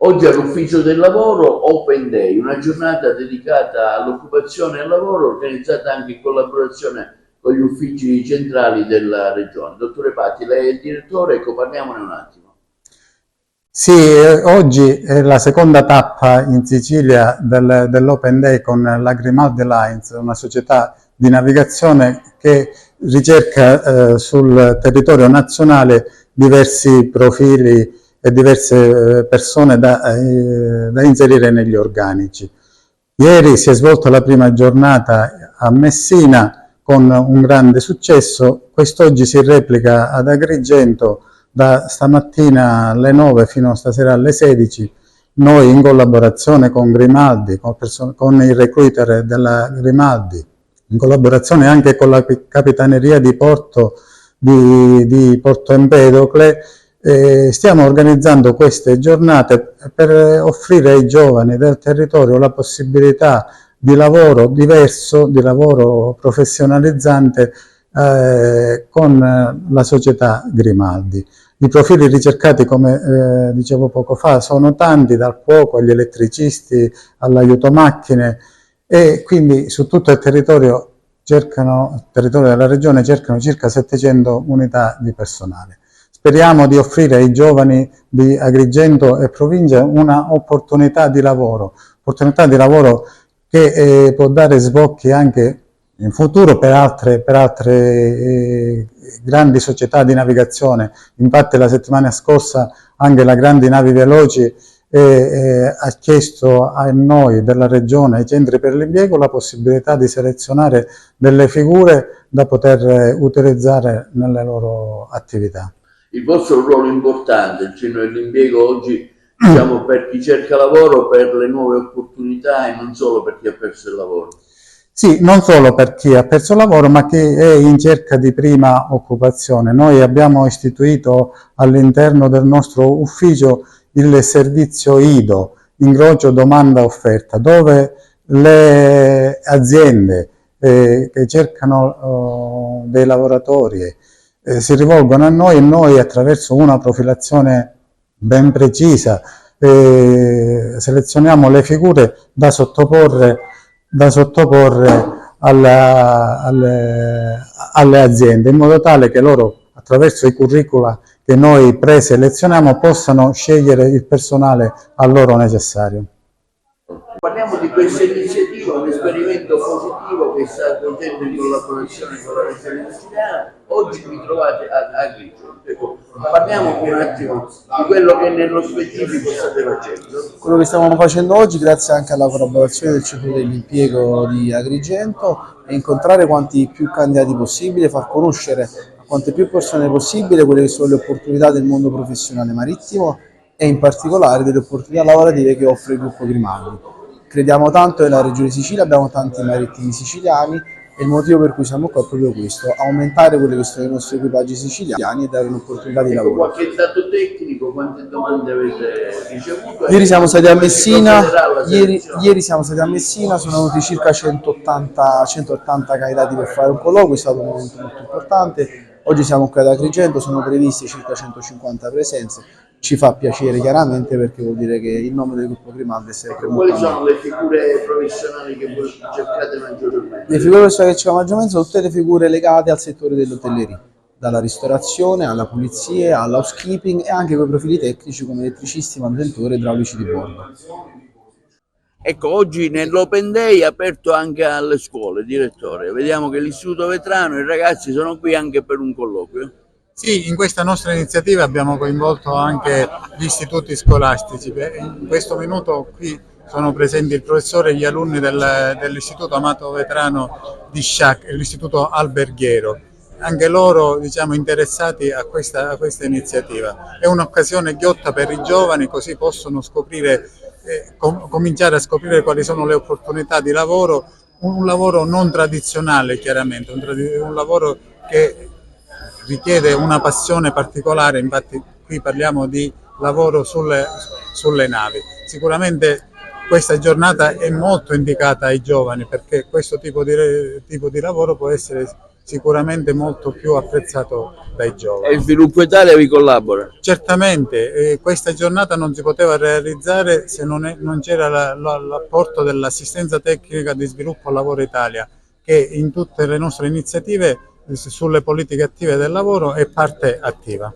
Oggi all'Ufficio del Lavoro Open Day, una giornata dedicata all'occupazione e al lavoro, organizzata anche in collaborazione con gli uffici centrali della Regione. Dottore Patti, lei è il direttore, ecco, parliamone un attimo. Sì, oggi è la seconda tappa in Sicilia dell'Open Day con la Grimaldi Lines, una società di navigazione che ricerca sul territorio nazionale diversi profili e diverse persone da inserire negli organici. Ieri si è svolta la prima giornata a Messina con un grande successo, quest'oggi si replica ad Agrigento da stamattina alle 9 fino a stasera alle 16, noi in collaborazione con Grimaldi, con i recruiter della Grimaldi, in collaborazione anche con la Capitaneria di Porto di Porto Empedocle, stiamo organizzando queste giornate per offrire ai giovani del territorio la possibilità di lavoro diverso, di lavoro professionalizzante con la società Grimaldi. I profili ricercati, come dicevo poco fa, sono tanti, dal cuoco agli elettricisti all'aiuto macchine, e quindi su tutto il territorio della regione cercano circa 700 unità di personale. Speriamo di offrire ai giovani di Agrigento e provincia una opportunità di lavoro che può dare sbocchi anche in futuro per altre grandi società di navigazione. Infatti la settimana scorsa anche la Grandi Navi Veloci ha chiesto a noi della Regione, ai centri per l'impiego, la possibilità di selezionare delle figure da poter utilizzare nelle loro attività. Il vostro ruolo importante, il centro dell'impiego oggi, diciamo, per chi cerca lavoro, per le nuove opportunità e non solo per chi ha perso il lavoro. Sì, non solo per chi ha perso il lavoro, ma chi è in cerca di prima occupazione. Noi abbiamo istituito all'interno del nostro ufficio il servizio IDO, incrocio domanda offerta, dove le aziende che cercano dei lavoratori si rivolgono a noi, e noi attraverso una profilazione ben precisa selezioniamo le figure da sottoporre alle aziende, in modo tale che loro, attraverso i curricula che noi preselezioniamo, possano scegliere il personale a loro necessario. Parliamo di questa iniziativa, un esperimento positivo che sta svolgendo in collaborazione con la Regione Siciliana. Oggi vi trovate a Agrigento. Parliamo un attimo di quello che nello specifico state facendo. Quello che stiamo facendo oggi, grazie anche alla collaborazione del Centro dell'Impiego di Agrigento, è incontrare quanti più candidati possibile, far conoscere a quante più persone possibile quelle che sono le opportunità del mondo professionale marittimo e in particolare delle opportunità lavorative che offre il gruppo Grimaldi. Crediamo tanto nella Regione Sicilia, abbiamo tanti marittimi siciliani e il motivo per cui siamo qua è proprio questo: aumentare quelli che sono i nostri equipaggi siciliani e dare un'opportunità di lavoro. Qualche dato tecnico, quante domande avete ricevuto? Ieri siamo stati a Messina, ieri siamo stati a Messina, sono venuti circa 180 candidati per fare un colloquio, è stato un momento molto importante. Oggi siamo qui ad Agrigento, sono previste circa 150 presenze. Ci fa piacere chiaramente, perché vuol dire che il nome del gruppo Grimaldi è sempre molto amato. Quali sono le figure professionali che voi cercate maggiormente? Le figure professionali che cerchiamo maggiormente sono tutte le figure legate al settore dell'hotelleria, dalla ristorazione alla pulizia, all'housekeeping e anche quei profili tecnici come elettricisti, manutentori e idraulici di bordo. Ecco, oggi nell'Open Day è aperto anche alle scuole, direttore. Vediamo che l'Istituto Vetrano, i ragazzi sono qui anche per un colloquio. Sì, in questa nostra iniziativa abbiamo coinvolto anche gli istituti scolastici. In questo minuto qui sono presenti il professore e gli alunni dell'Istituto Amato Vetrano di Sciacca, l'Istituto Alberghiero. Anche loro, diciamo, interessati a questa iniziativa. È un'occasione ghiotta per i giovani, così possono scoprire, cominciare a scoprire quali sono le opportunità di lavoro, un lavoro non tradizionale chiaramente, un lavoro che richiede una passione particolare. Infatti qui parliamo di lavoro sulle navi. Sicuramente questa giornata è molto indicata ai giovani, perché questo tipo di lavoro può essere sicuramente molto più apprezzato dai E giovani. il Sviluppo Italia vi collabora. Certamente, questa giornata non si poteva realizzare se non c'era l'apporto dell'assistenza tecnica di sviluppo lavoro Italia, che in tutte le nostre iniziative sulle politiche attive del lavoro è parte attiva.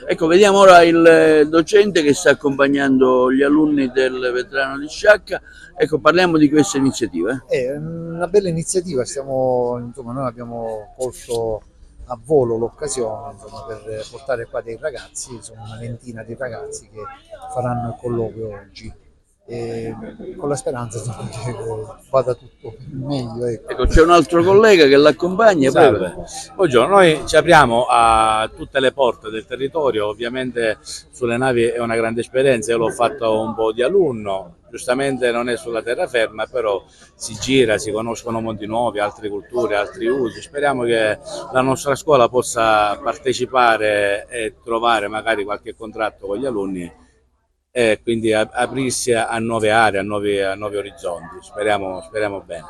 Ecco, vediamo ora il docente che sta accompagnando gli alunni del veterano di Sciacca. Ecco, parliamo di questa iniziativa. È una bella iniziativa, insomma, noi abbiamo colto a volo l'occasione, insomma, per portare qua dei ragazzi, sono una ventina di ragazzi che faranno il colloquio oggi, e con la speranza, insomma, che vada tutto meglio. Ecco. Ecco, c'è un altro collega che l'accompagna. Prego. Salve. Buongiorno, noi ci apriamo a tutte le porte del territorio, ovviamente sulle navi è una grande esperienza, io l'ho fatto un po' di alunno, giustamente non è sulla terraferma, però si gira, si conoscono mondi nuovi, altre culture, altri usi, speriamo che la nostra scuola possa partecipare e trovare magari qualche contratto con gli alunni e quindi aprirsi a nuove aree, a nuovi orizzonti, speriamo bene.